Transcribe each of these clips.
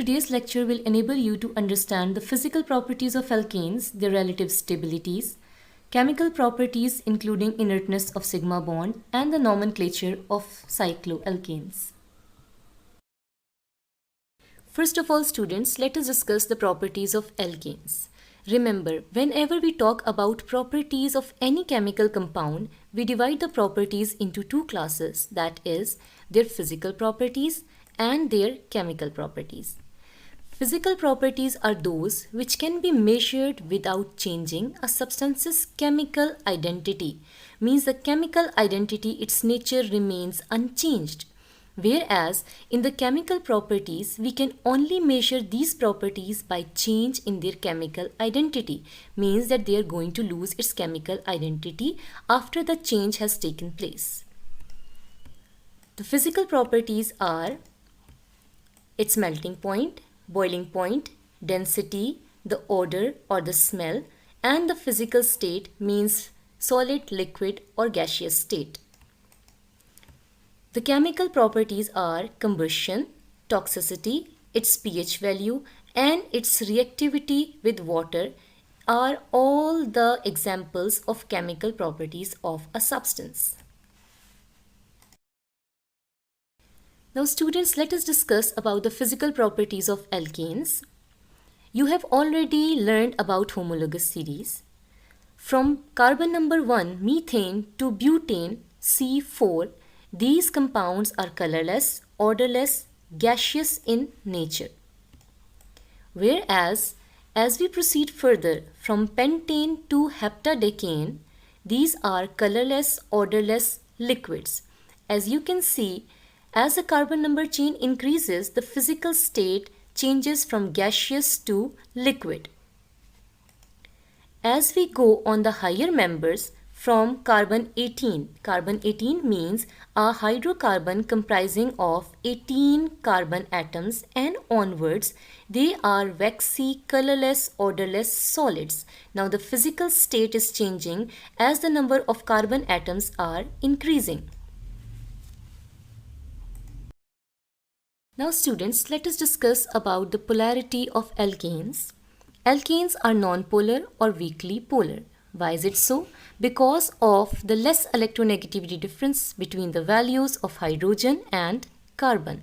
Today's lecture will enable you to understand the physical properties of alkanes, their relative stabilities, chemical properties including inertness of sigma bond, and the nomenclature of cycloalkanes. First of all, students, let us discuss the properties of alkanes. Remember, whenever we talk about properties of any chemical compound, we divide the properties into two classes, that is, their physical properties and their chemical properties. Physical properties are those which can be measured without changing a substance's chemical identity. Means the chemical identity, its nature remains unchanged. Whereas in the chemical properties, we can only measure these properties by change in their chemical identity. Means that they are going to lose its chemical identity after the change has taken place. The physical properties are its melting point, boiling point, density, the odor or the smell, and the physical state means solid, liquid or gaseous state. The chemical properties are combustion, toxicity, its pH value, and its reactivity with water are all the examples of chemical properties of a substance. Now students, let us discuss about the physical properties of alkanes. You have already learned about homologous series. From carbon number 1, methane, to butane, C4, these compounds are colorless, odorless, gaseous in nature. Whereas, as we proceed further from pentane to heptadecane, these are colorless, odorless liquids. As you can see, as the carbon number chain increases, the physical state changes from gaseous to liquid. As we go on the higher members, from carbon 18 means a hydrocarbon comprising of 18 carbon atoms and onwards, they are waxy, colorless, odorless solids. Now the physical state is changing as the number of carbon atoms are increasing. Now students, let us discuss about the polarity of alkanes. Alkanes are non-polar or weakly polar. Why is it so? Because of the less electronegativity difference between the values of hydrogen and carbon.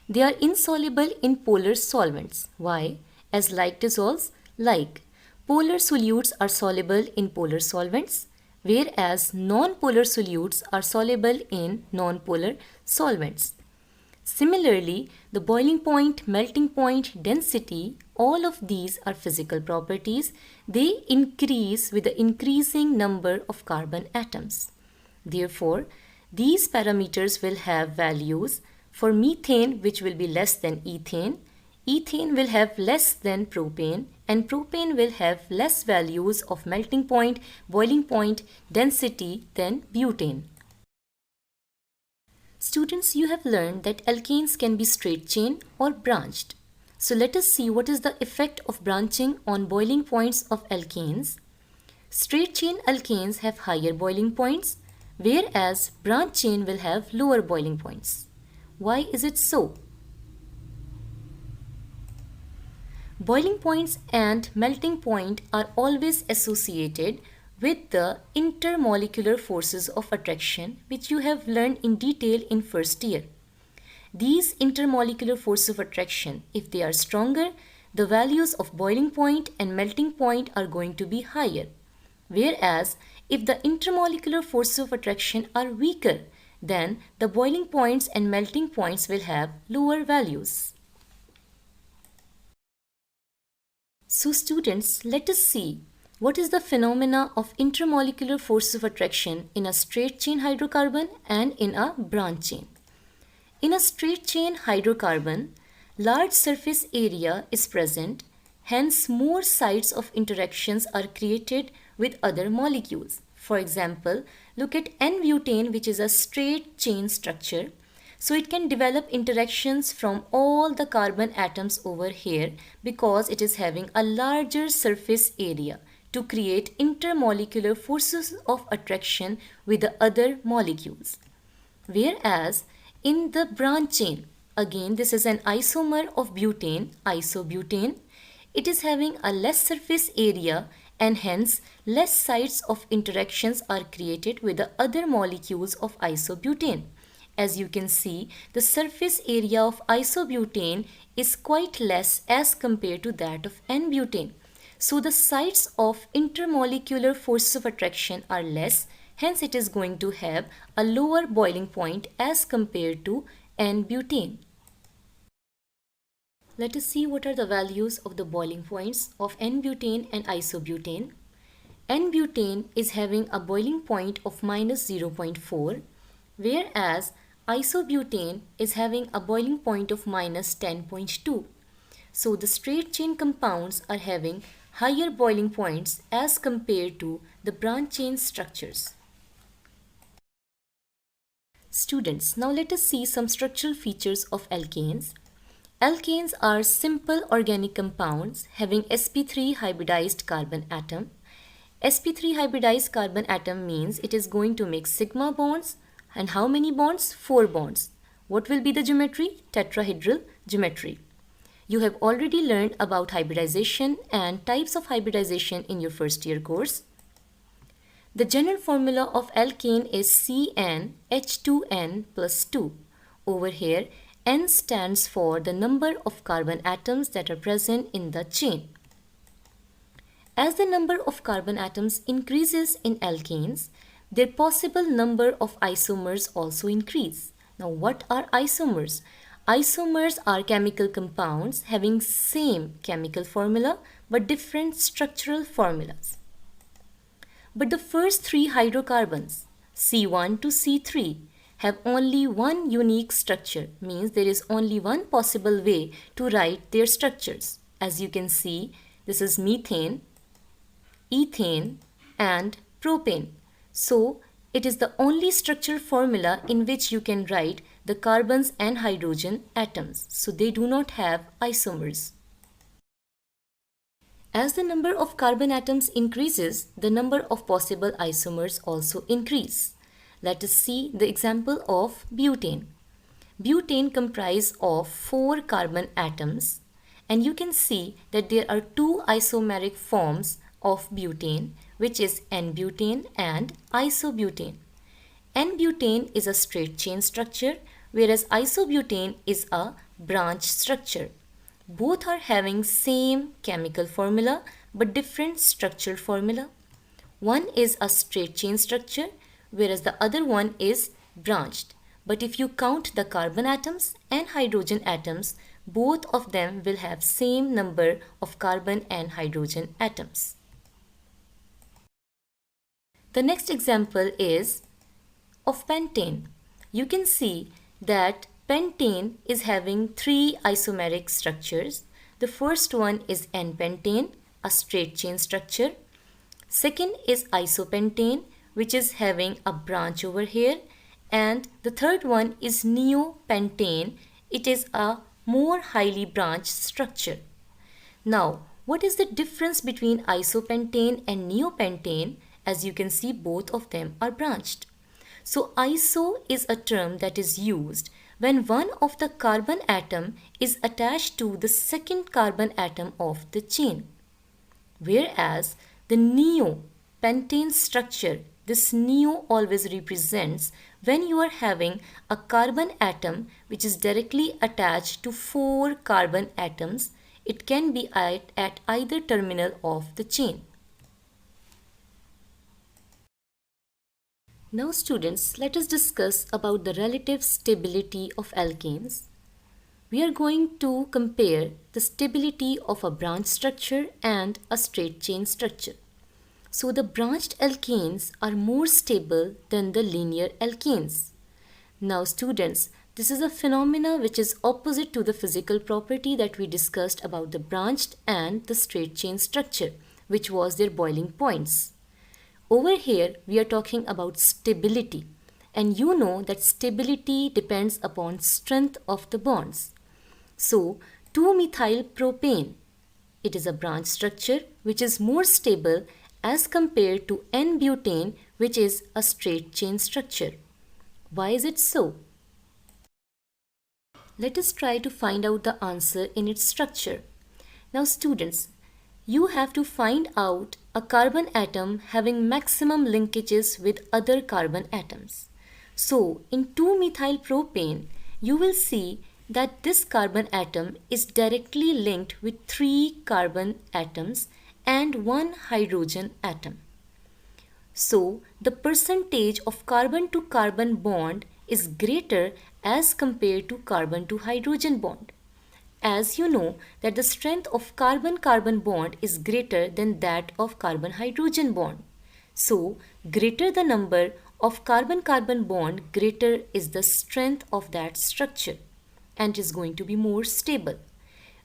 They are insoluble in polar solvents. Why? As like dissolves like. Polar solutes are soluble in polar solvents, whereas non-polar solutes are soluble in non-polar solvents. Similarly, the boiling point, melting point, density, all of these are physical properties. They increase with the increasing number of carbon atoms. Therefore, these parameters will have values for methane, which will be less than ethane. Ethane will have less than propane, and propane will have less values of melting point, boiling point, density than butane. Students, you have learned that alkanes can be straight chain or branched. So let us see what is the effect of branching on boiling points of alkanes. Straight chain alkanes have higher boiling points, whereas branch chain will have lower boiling points. Why is it so? Boiling points and melting point are always associated with the intermolecular forces of attraction, which you have learned in detail in first year. These intermolecular forces of attraction, if they are stronger, the values of boiling point and melting point are going to be higher. Whereas, if the intermolecular forces of attraction are weaker, then the boiling points and melting points will have lower values. So students, let us see what is the phenomena of intermolecular force of attraction in a straight chain hydrocarbon and in a branch chain. In a straight chain hydrocarbon, large surface area is present, hence more sites of interactions are created with other molecules. For example, look at N-butane, which is a straight chain structure. So it can develop interactions from all the carbon atoms over here because it is having a larger surface area to create intermolecular forces of attraction with the other molecules. Whereas in the branch chain, Again, this is an isomer of butane, isobutane. It is having a less surface area and hence less sites of interactions are created with the other molecules of isobutane. As you can see, the surface area of isobutane is quite less as compared to that of N-butane. So the sites of intermolecular forces of attraction are less, hence it is going to have a lower boiling point as compared to N-butane. Let us see what are the values of the boiling points of N-butane and isobutane. N-butane is having a boiling point of minus 0.4, whereas isobutane is having a boiling point of minus 10.2. So the straight chain compounds are having higher boiling points as compared to the branch chain structures. Students, now let us see some structural features of alkanes. Alkanes are simple organic compounds having sp3 hybridized carbon atom. sp3 hybridized carbon atom means it is going to make sigma bonds. And how many bonds? 4 bonds. What will be the geometry? Tetrahedral geometry. You have already learned about hybridization and types of hybridization in your first year course. The general formula of alkane is CnH2n plus 2. Over here, N stands for the number of carbon atoms that are present in the chain. As the number of carbon atoms increases in alkanes, their possible number of isomers also increase. Now, what are isomers? Isomers are chemical compounds having same chemical formula but different structural formulas. But the first three hydrocarbons, C1 to C3, have only one unique structure, means there is only one possible way to write their structures. As you can see, this is methane, ethane and propane. So, it is the only structural formula in which you can write the carbons and hydrogen atoms. So, they do not have isomers. As the number of carbon atoms increases, the number of possible isomers also increase. Let us see the example of butane. Butane comprises of 4 carbon atoms, and you can see that there are 2 isomeric forms of butane, which is N-butane and isobutane. N-butane is a straight chain structure, whereas isobutane is a branch structure. Both are having same chemical formula but different structural formula. One is a straight chain structure, whereas the other one is branched. But if you count the carbon atoms and hydrogen atoms, both of them will have same number of carbon and hydrogen atoms. The next example is of pentane. You can see that pentane is having 3 isomeric structures. The first one is N-pentane, a straight chain structure. Second is isopentane, which is having a branch over here. And the third one is neopentane. It is a more highly branched structure. Now, what is the difference between isopentane and neopentane? As you can see, both of them are branched. So, iso is a term that is used when one of the carbon atom is attached to the second carbon atom of the chain. Whereas the neopentane structure, this neo always represents when you are having a carbon atom which is directly attached to 4 carbon atoms. It can be at either terminal of the chain. Now students, let us discuss about the relative stability of alkanes. We are going to compare the stability of a branch structure and a straight chain structure. So the branched alkanes are more stable than the linear alkanes. Now students, this is a phenomena which is opposite to the physical property that we discussed about the branched and the straight chain structure, which was their boiling points. Over here, we are talking about stability, and you know that stability depends upon strength of the bonds. So, 2-methylpropane, it is a branch structure which is more stable as compared to N-butane, which is a straight chain structure. Why is it so? Let us try to find out the answer in its structure. Now students, you have to find out a carbon atom having maximum linkages with other carbon atoms. So in 2-methyl propane, you will see that this carbon atom is directly linked with 3 carbon atoms and 1 hydrogen atom. So the percentage of carbon to carbon bond is greater as compared to carbon to hydrogen bond. As you know that the strength of carbon-carbon bond is greater than that of carbon-hydrogen bond. So greater the number of carbon-carbon bond, greater is the strength of that structure and is going to be more stable.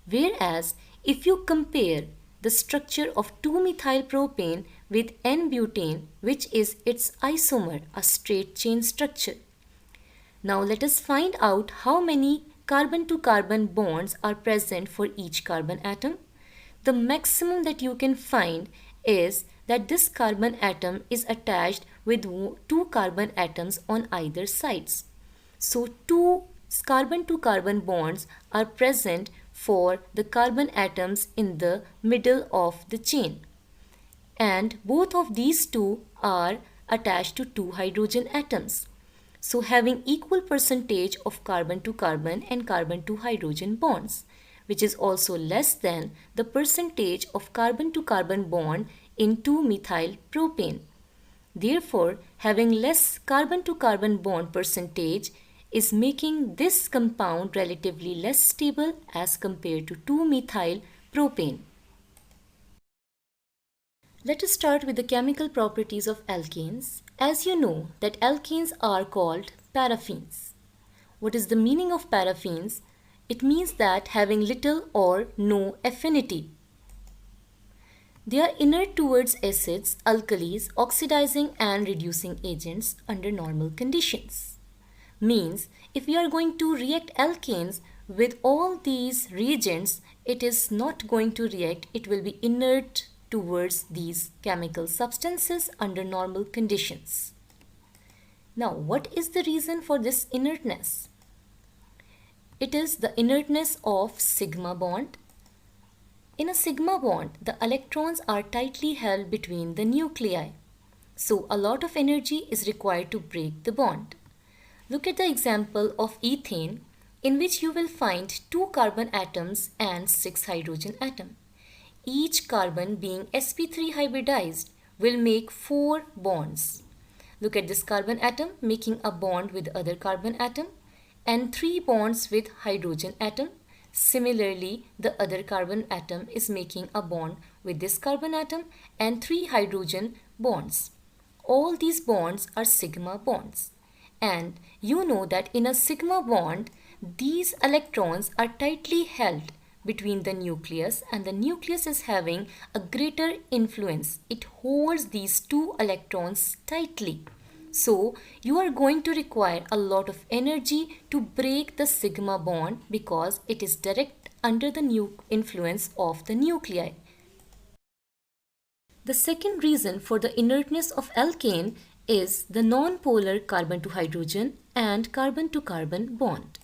Whereas if you compare the structure of 2-methyl propane with N-butane, which is its isomer, a straight chain structure. Now let us find out how many carbon to carbon bonds are present for each carbon atom. The maximum that you can find is that this carbon atom is attached with 2 carbon atoms on either sides. So 2 carbon to carbon bonds are present for the carbon atoms in the middle of the chain. And both of these two are attached to 2 hydrogen atoms. So having equal percentage of carbon to carbon and carbon to hydrogen bonds, which is also less than the percentage of carbon to carbon bond in 2-methyl propane. Therefore, having less carbon to carbon bond percentage is making this compound relatively less stable as compared to 2-methyl propane. Let us start with the chemical properties of alkanes. As you know that alkanes are called paraffins. What is the meaning of paraffins? It means that having little or no affinity. They are inert towards acids, alkalis, oxidizing and reducing agents under normal conditions. Means if we are going to react alkanes with all these reagents, it is not going to react, it will be inert towards these chemical substances under normal conditions. Now, what is the reason for this inertness? It is the inertness of sigma bond. In a sigma bond, the electrons are tightly held between the nuclei. So, a lot of energy is required to break the bond. Look at the example of ethane, in which you will find 2 carbon atoms and 6 hydrogen atoms. Each carbon being sp3 hybridized will make 4 bonds. Look at this carbon atom making a bond with other carbon atom and 3 bonds with hydrogen atom. Similarly, the other carbon atom is making a bond with this carbon atom and 3 hydrogen bonds. All these bonds are sigma bonds. And you know that in a sigma bond, these electrons are tightly held between the nucleus, and the nucleus is having a greater influence. It holds these 2 electrons tightly. So you are going to require a lot of energy to break the sigma bond because it is direct under the influence of the nuclei. The second reason for the inertness of alkane is the non-polar carbon to hydrogen and carbon to carbon bond.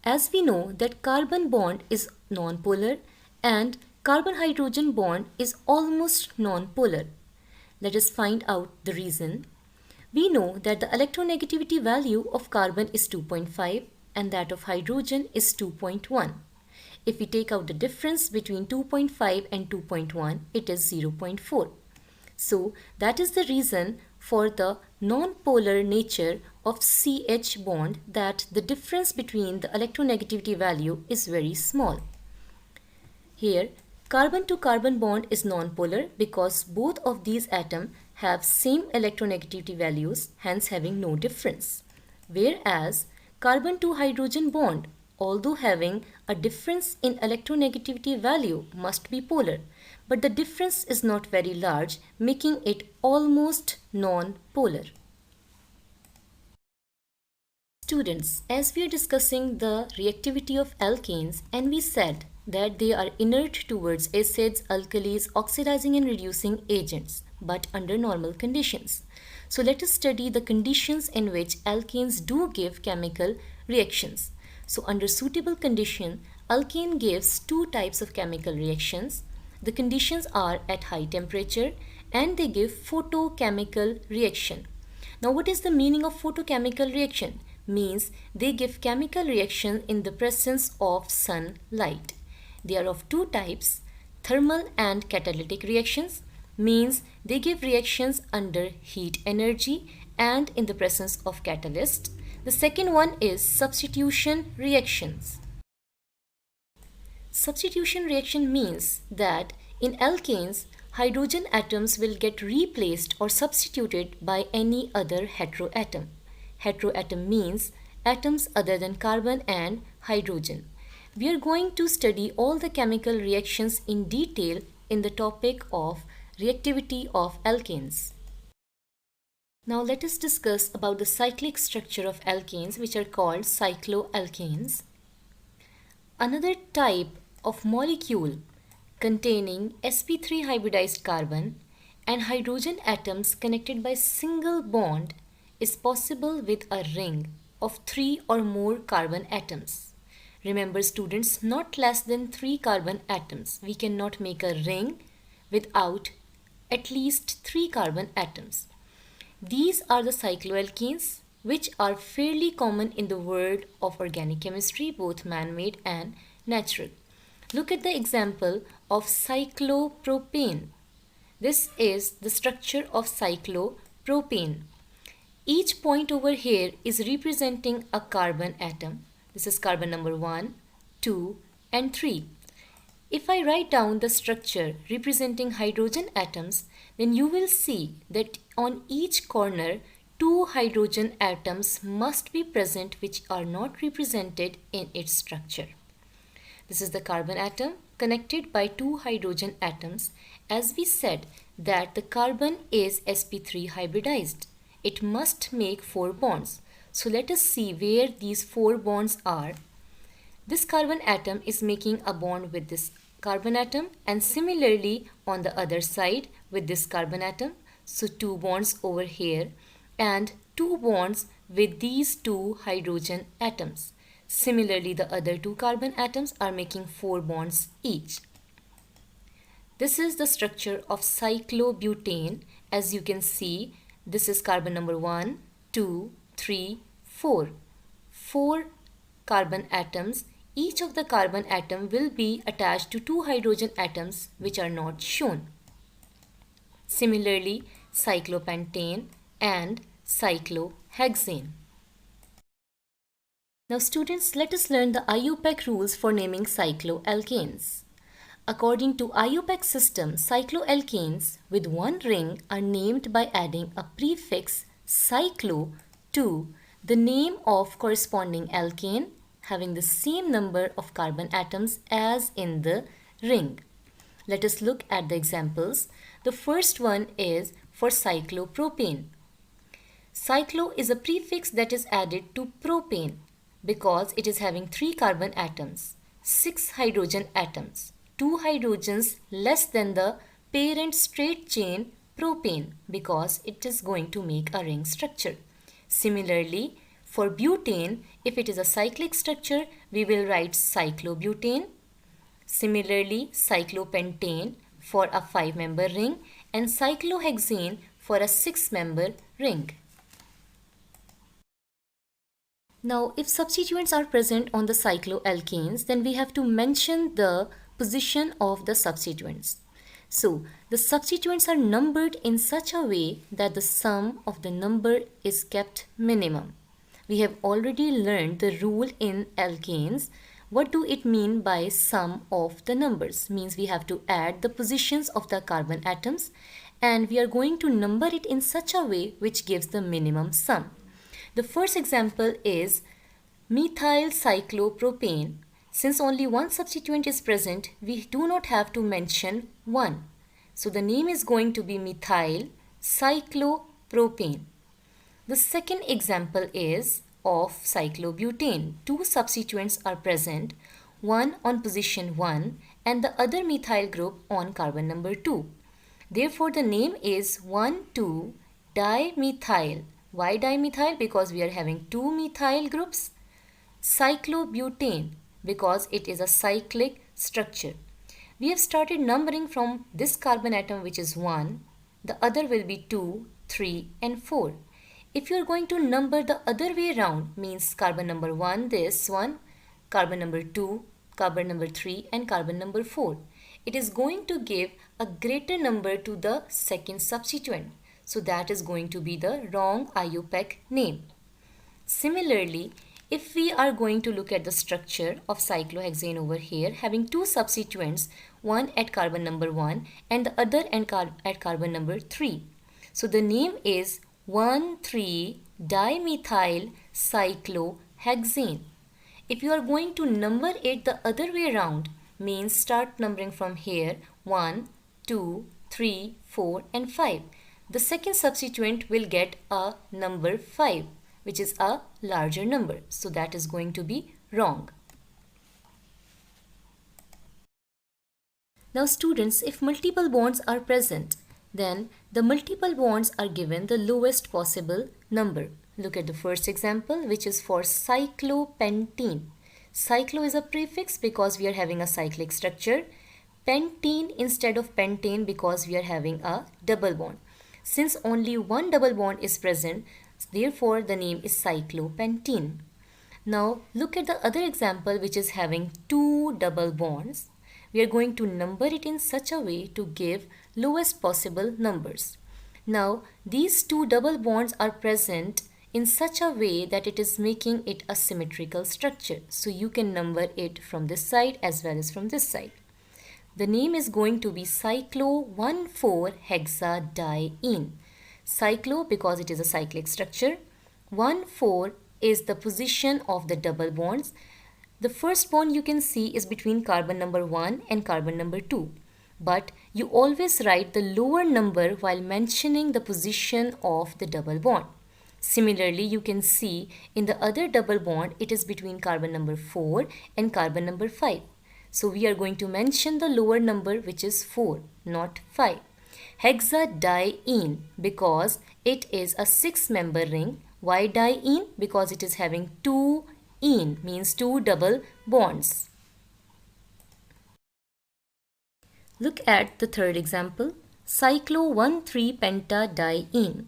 As we know that carbon bond is non-polar and carbon-hydrogen bond is almost non-polar. Let us find out the reason. We know that the electronegativity value of carbon is 2.5 and that of hydrogen is 2.1. If we take out the difference between 2.5 and 2.1, it is 0.4. So that is the reason for the non-polar nature of CH bond, that the difference between the electronegativity value is very small. Here, carbon to carbon bond is non-polar because both of these atoms have same electronegativity values, hence having no difference. Whereas carbon to hydrogen bond, although having a difference in electronegativity value, must be polar, but the difference is not very large, making it almost non-polar. Students, as we are discussing the reactivity of alkanes and we said that they are inert towards acids, alkalis, oxidizing and reducing agents, but under normal conditions. So let us study the conditions in which alkanes do give chemical reactions. So under suitable condition, alkane gives two types of chemical reactions. The conditions are at high temperature and they give photochemical reaction. Now what is the meaning of photochemical reaction? Means they give chemical reaction in the presence of sunlight. They are of two types, thermal and catalytic reactions. Means they give reactions under heat energy and in the presence of catalyst. The second one is substitution reactions. Substitution reaction means that in alkanes, hydrogen atoms will get replaced or substituted by any other heteroatom. Heteroatom means atoms other than carbon and hydrogen. We are going to study all the chemical reactions in detail in the topic of reactivity of alkanes. Now let us discuss about the cyclic structure of alkanes, which are called cycloalkanes. Another type of molecule containing sp3 hybridized carbon and hydrogen atoms connected by single bond is possible with a ring of 3 or more carbon atoms. Remember students, not less than 3 carbon atoms. We cannot make a ring without at least 3 carbon atoms. These are the cycloalkanes, which are fairly common in the world of organic chemistry, both man-made and natural. Look at the example of cyclopropane. This is the structure of cyclopropane. Each point over here is representing a carbon atom. This is carbon number 1, 2 and 3. If I write down the structure representing hydrogen atoms, then you will see that on each corner 2 hydrogen atoms must be present which are not represented in its structure. This is the carbon atom connected by 2 hydrogen atoms. As we said that the carbon is sp3 hybridized. It must make 4 bonds. So let us see where these 4 bonds are. This carbon atom is making a bond with this carbon atom and similarly on the other side with this carbon atom. So 2 bonds over here and 2 bonds with these 2 hydrogen atoms. Similarly, the other 2 carbon atoms are making 4 bonds each. This is the structure of cyclobutane. As you can see, this is carbon number 1, 2, 3, 4. 4 carbon atoms. Each of the carbon atom will be attached to 2 hydrogen atoms which are not shown. Similarly, cyclopentane and cyclohexane. Now students, let us learn the IUPAC rules for naming cycloalkanes. According to IUPAC system, cycloalkanes with one ring are named by adding a prefix cyclo to the name of corresponding alkane having the same number of carbon atoms as in the ring. Let us look at the examples. The first one is for cyclopropane. Cyclo is a prefix that is added to propane because it is having 3 carbon atoms, 6 hydrogen atoms, 2 hydrogens less than the parent straight chain propane because it is going to make a ring structure. Similarly, for butane, if it is a cyclic structure, we will write cyclobutane. Similarly, cyclopentane for a 5-member ring and cyclohexane for a 6-member ring. Now, if substituents are present on the cycloalkanes, then we have to mention the position of the substituents. So, the substituents are numbered in such a way that the sum of the number is kept minimum. We have already learned the rule in alkanes. What do it mean by sum of the numbers? Means we have to add the positions of the carbon atoms and we are going to number it in such a way which gives the minimum sum. The first example is methyl cyclopropane. Since only one substituent is present, we do not have to mention 1. So the name is going to be methyl cyclopropane. The second example is of cyclobutane. 2 substituents are present, one on position 1 and the other methyl group on carbon number 2. Therefore, the name is 1,2-dimethyl. Why dimethyl? Because we are having 2 methyl groups. cyclobutane because it is a cyclic structure. We have started numbering from this carbon atom, which is 1. The other will be 2, 3 and 4. If you are going to number the other way around, means carbon number 1, this one, carbon number 2, carbon number 3 and carbon number 4. It is going to give a greater number to the second substituent. So that is going to be the wrong IUPAC name. Similarly, if we are going to look at the structure of cyclohexane over here, having two substituents, one at carbon number 1 and the other at carbon number 3. So the name is 1,3-dimethyl cyclohexane. If you are going to number it the other way around, means start numbering from here 1, 2, 3, 4 and 5. The second substituent will get a number 5, which is a larger number. So that is going to be wrong. Now students, if multiple bonds are present, then the multiple bonds are given the lowest possible number. Look at the first example, which is for cyclopentene. Cyclo is a prefix because we are having a cyclic structure. Pentene instead of pentane because we are having a double bond. Since only one double bond is present, therefore the name is cyclopentene. Now look at the other example, which is having two double bonds. We are going to number it in such a way to give lowest possible numbers. Now these two double bonds are present in such a way that it is making it a symmetrical structure. So you can number it from this side as well as from this side. The name is going to be cyclo-1,4-hexadiene. Cyclo because it is a cyclic structure. 1,4 is the position of the double bonds. The first bond you can see is between carbon number 1 and carbon number 2. But you always write the lower number while mentioning the position of the double bond. Similarly, you can see in the other double bond, it is between carbon number 4 and carbon number 5. So we are going to mention the lower number, which is 4, not 5. Hexadiene because it is a 6-member ring. Why diene? Because it is having two ene, means two double bonds. Look at the third example, cyclo-1,3-pentadiene.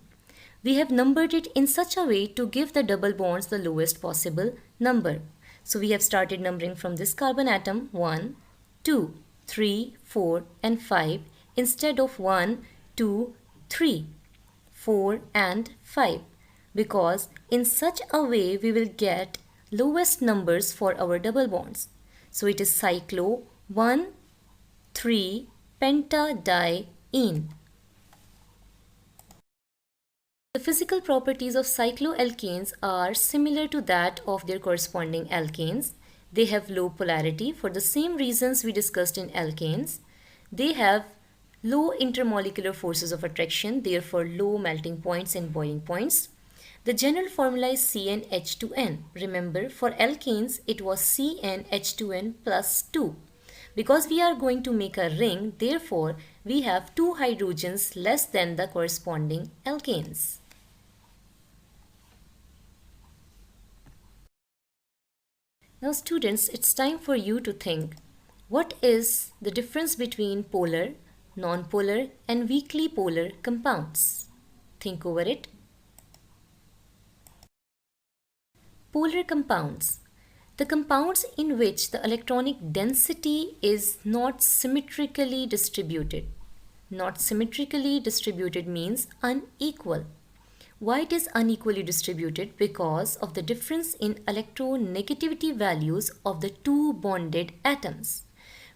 We have numbered it in such a way to give the double bonds the lowest possible number. So we have started numbering from this carbon atom 1, 2, 3, 4 and 5 instead of 1, 2, 3, 4 and 5, because in such a way we will get lowest numbers for our double bonds. So it is cyclo-1,3-pentadiene. The physical properties of cycloalkanes are similar to that of their corresponding alkanes. They have low polarity for the same reasons we discussed in alkanes. They have low intermolecular forces of attraction, therefore low melting points and boiling points. The general formula is CnH2n. Remember, for alkanes, it was CnH2n plus 2. Because we are going to make a ring, therefore, we have two hydrogens less than the corresponding alkanes. Now students, it's time for you to think, what is the difference between polar, non-polar and weakly polar compounds? Think over it. Polar compounds. The compounds in which the electronic density is not symmetrically distributed. Not symmetrically distributed means unequal. Why it is unequally distributed? Because of the difference in electronegativity values of the two bonded atoms,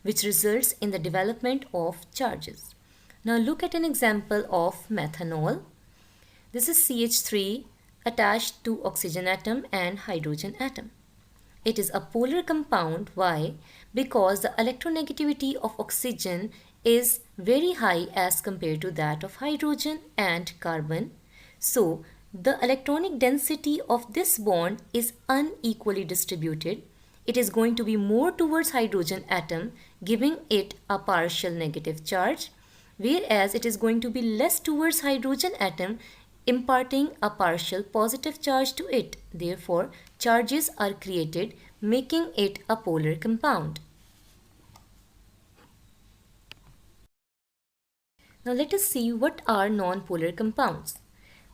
which results in the development of charges. Now look at an example of methanol. This is CH3 attached to oxygen atom and hydrogen atom. It is a polar compound. Why? Because the electronegativity of oxygen is very high as compared to that of hydrogen and carbon. So, the electronic density of this bond is unequally distributed. It is going to be more towards hydrogen atom, giving it a partial negative charge, whereas it is going to be less towards hydrogen atom, imparting a partial positive charge to it. Therefore, charges are created, making it a polar compound. Now let us see what are non-polar compounds.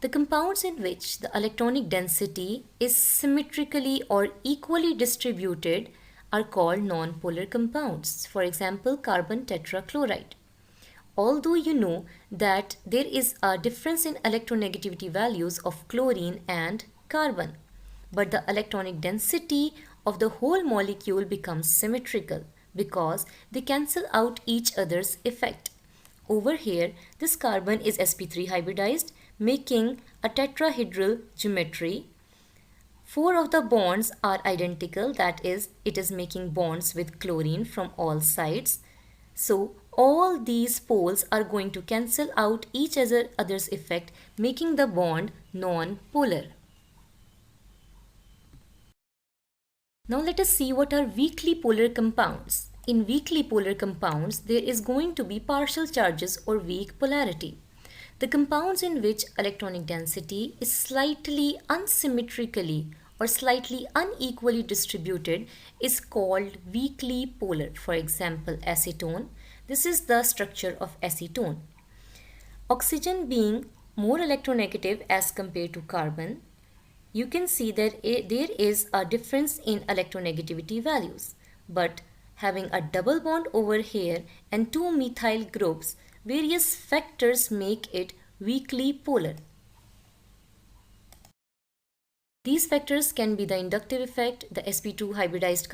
The compounds in which the electronic density is symmetrically or equally distributed are called non-polar compounds. For example, carbon tetrachloride. Although you know that there is a difference in electronegativity values of chlorine and carbon, but the electronic density of the whole molecule becomes symmetrical because they cancel out each other's effect. Over here, this carbon is sp3 hybridized, making a tetrahedral geometry. 4 of the bonds are identical, that is, it is making bonds with chlorine from all sides. So, all these poles are going to cancel out each other's effect, making the bond non-polar. Now let us see what are weakly polar compounds. In weakly polar compounds, there is going to be partial charges or weak polarity. The compounds in which electronic density is slightly unsymmetrically or slightly unequally distributed is called weakly polar. For example, acetone. This is the structure of acetone. Oxygen being more electronegative as compared to carbon, you can see that there is a difference in electronegativity values. But having a double bond over here and 2 methyl groups, various factors make it weakly polar. These factors can be the inductive effect, the sp2 hybridized